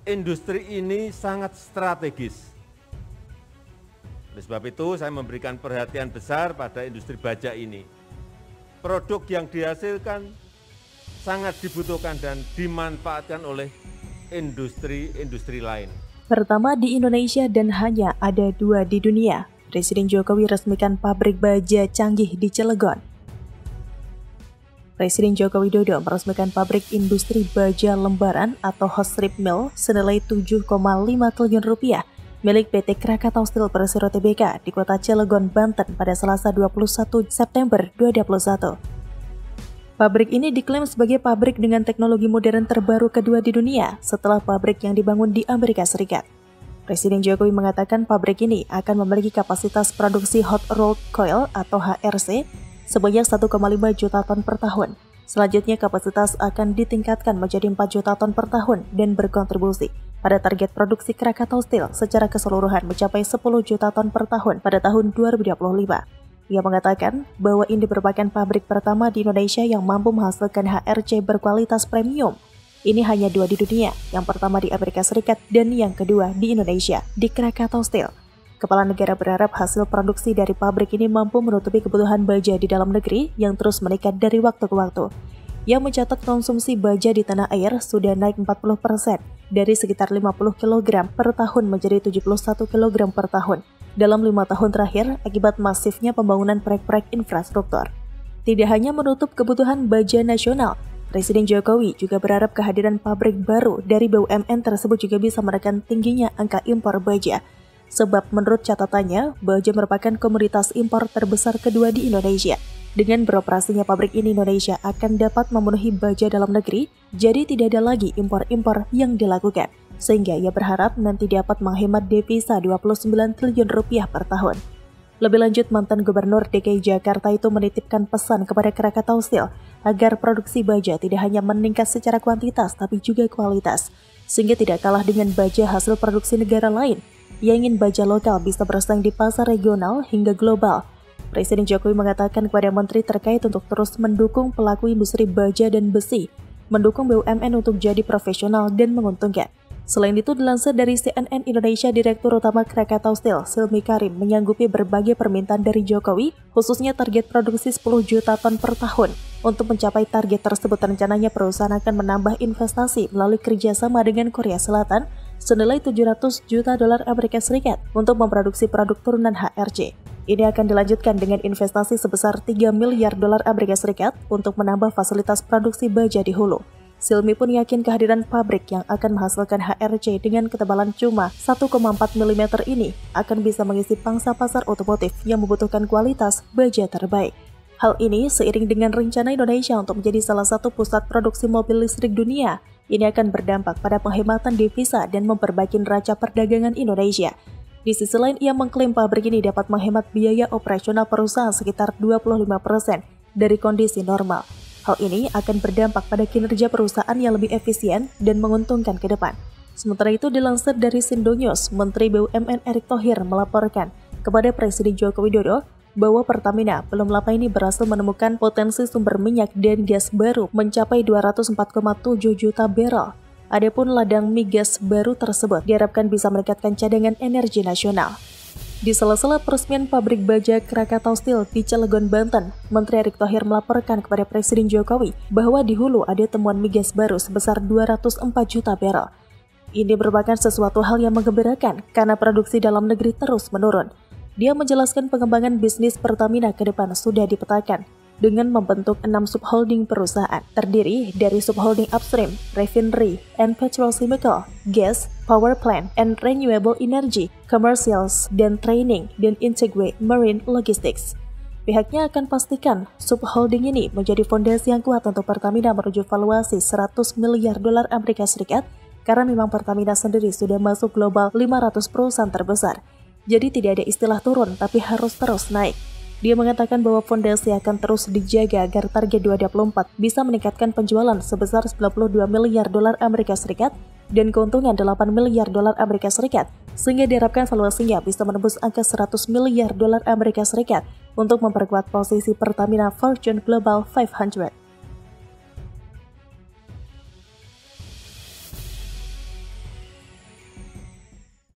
industri ini sangat strategis. Oleh sebab itu, saya memberikan perhatian besar pada industri baja ini. Produk yang dihasilkan sangat dibutuhkan dan dimanfaatkan oleh industri-industri lain. Pertama di Indonesia dan hanya ada 2 di dunia. Presiden Jokowi resmikan pabrik baja canggih di Cilegon. Presiden Joko Widodo meresmikan pabrik industri baja lembaran atau hot strip mill senilai 7,5 triliun rupiah milik PT Krakatau Steel Persero Tbk di kota Cilegon, Banten pada Selasa 21 September 2021. Pabrik ini diklaim sebagai pabrik dengan teknologi modern terbaru kedua di dunia setelah pabrik yang dibangun di Amerika Serikat. Presiden Jokowi mengatakan pabrik ini akan memiliki kapasitas produksi hot rolled coil atau HRC sebanyak 1,5 juta ton per tahun. Selanjutnya kapasitas akan ditingkatkan menjadi 4 juta ton per tahun dan berkontribusi pada target produksi Krakatau Steel secara keseluruhan mencapai 10 juta ton per tahun pada tahun 2025. Ia mengatakan bahwa ini merupakan pabrik pertama di Indonesia yang mampu menghasilkan HRC berkualitas premium. Ini hanya 2 di dunia, yang pertama di Amerika Serikat dan yang kedua di Indonesia, di Krakatau Steel. Kepala negara berharap hasil produksi dari pabrik ini mampu menutupi kebutuhan baja di dalam negeri yang terus meningkat dari waktu ke waktu. Ia mencatat konsumsi baja di tanah air sudah naik 40% dari sekitar 50 kg per tahun menjadi 71 kg per tahun dalam 5 tahun terakhir akibat masifnya pembangunan proyek-proyek infrastruktur. Tidak hanya menutup kebutuhan baja nasional, Presiden Jokowi juga berharap kehadiran pabrik baru dari BUMN tersebut juga bisa menekan tingginya angka impor baja. Sebab menurut catatannya, baja merupakan komoditas impor terbesar kedua di Indonesia. Dengan beroperasinya pabrik ini, Indonesia akan dapat memenuhi baja dalam negeri, jadi tidak ada lagi impor-impor yang dilakukan. Sehingga ia berharap nanti dapat menghemat devisa 29 triliun rupiah per tahun. Lebih lanjut, mantan Gubernur DKI Jakarta itu menitipkan pesan kepada Krakatau Steel agar produksi baja tidak hanya meningkat secara kuantitas tapi juga kualitas, sehingga tidak kalah dengan baja hasil produksi negara lain. Ia ingin baja lokal bisa bersaing di pasar regional hingga global. Presiden Jokowi mengatakan kepada menteri terkait untuk terus mendukung pelaku industri baja dan besi, mendukung BUMN untuk jadi profesional dan menguntungkan. Selain itu, dilansir dari CNN Indonesia, Direktur Utama Krakatau Steel, Silmi Karim, menyanggupi berbagai permintaan dari Jokowi, khususnya target produksi 10 juta ton per tahun. Untuk mencapai target tersebut, rencananya perusahaan akan menambah investasi melalui kerjasama dengan Korea Selatan senilai 700 juta dolar Amerika Serikat untuk memproduksi produk turunan HRC. Ini akan dilanjutkan dengan investasi sebesar 3 miliar dolar Amerika Serikat untuk menambah fasilitas produksi baja di hulu. Silmi pun yakin kehadiran pabrik yang akan menghasilkan HRC dengan ketebalan cuma 1,4 mm ini akan bisa mengisi pangsa pasar otomotif yang membutuhkan kualitas baja terbaik. Hal ini seiring dengan rencana Indonesia untuk menjadi salah satu pusat produksi mobil listrik dunia. Ini akan berdampak pada penghematan devisa dan memperbaiki neraca perdagangan Indonesia. Di sisi lain, ia mengklaim pabrik ini dapat menghemat biaya operasional perusahaan sekitar 25% dari kondisi normal. Hal ini akan berdampak pada kinerja perusahaan yang lebih efisien dan menguntungkan ke depan. Sementara itu, dilansir dari Sindonews, Menteri BUMN Erick Thohir melaporkan kepada Presiden Joko Widodo bahwa Pertamina belum lama ini berhasil menemukan potensi sumber minyak dan gas baru mencapai 204,7 juta barrel. Adapun ladang migas baru tersebut diharapkan bisa meningkatkan cadangan energi nasional. Di sela-sela peresmian pabrik baja Krakatau Steel di Cilegon, Banten, Menteri Erick Thohir melaporkan kepada Presiden Jokowi bahwa di hulu ada temuan migas baru sebesar 204 juta barrel. Ini merupakan sesuatu hal yang menggembirakan karena produksi dalam negeri terus menurun. Dia menjelaskan pengembangan bisnis Pertamina ke depan sudah dipetakan dengan membentuk 6 subholding perusahaan, terdiri dari subholding upstream, refinery, and petrochemical, gas, power plant, and renewable energy, commercials, dan training, dan integrate marine logistics. Pihaknya akan pastikan subholding ini menjadi fondasi yang kuat untuk Pertamina menuju valuasi 100 miliar dolar Amerika Serikat karena memang Pertamina sendiri sudah masuk global 500 perusahaan terbesar. Jadi tidak ada istilah turun, tapi harus terus naik. Dia mengatakan bahwa fondasi akan terus dijaga agar target 2024 bisa meningkatkan penjualan sebesar 92 miliar dolar Amerika Serikat dan keuntungan 8 miliar dolar Amerika Serikat, sehingga diharapkan valuasinya bisa menembus angka 100 miliar dolar Amerika Serikat untuk memperkuat posisi Pertamina Fortune Global 500.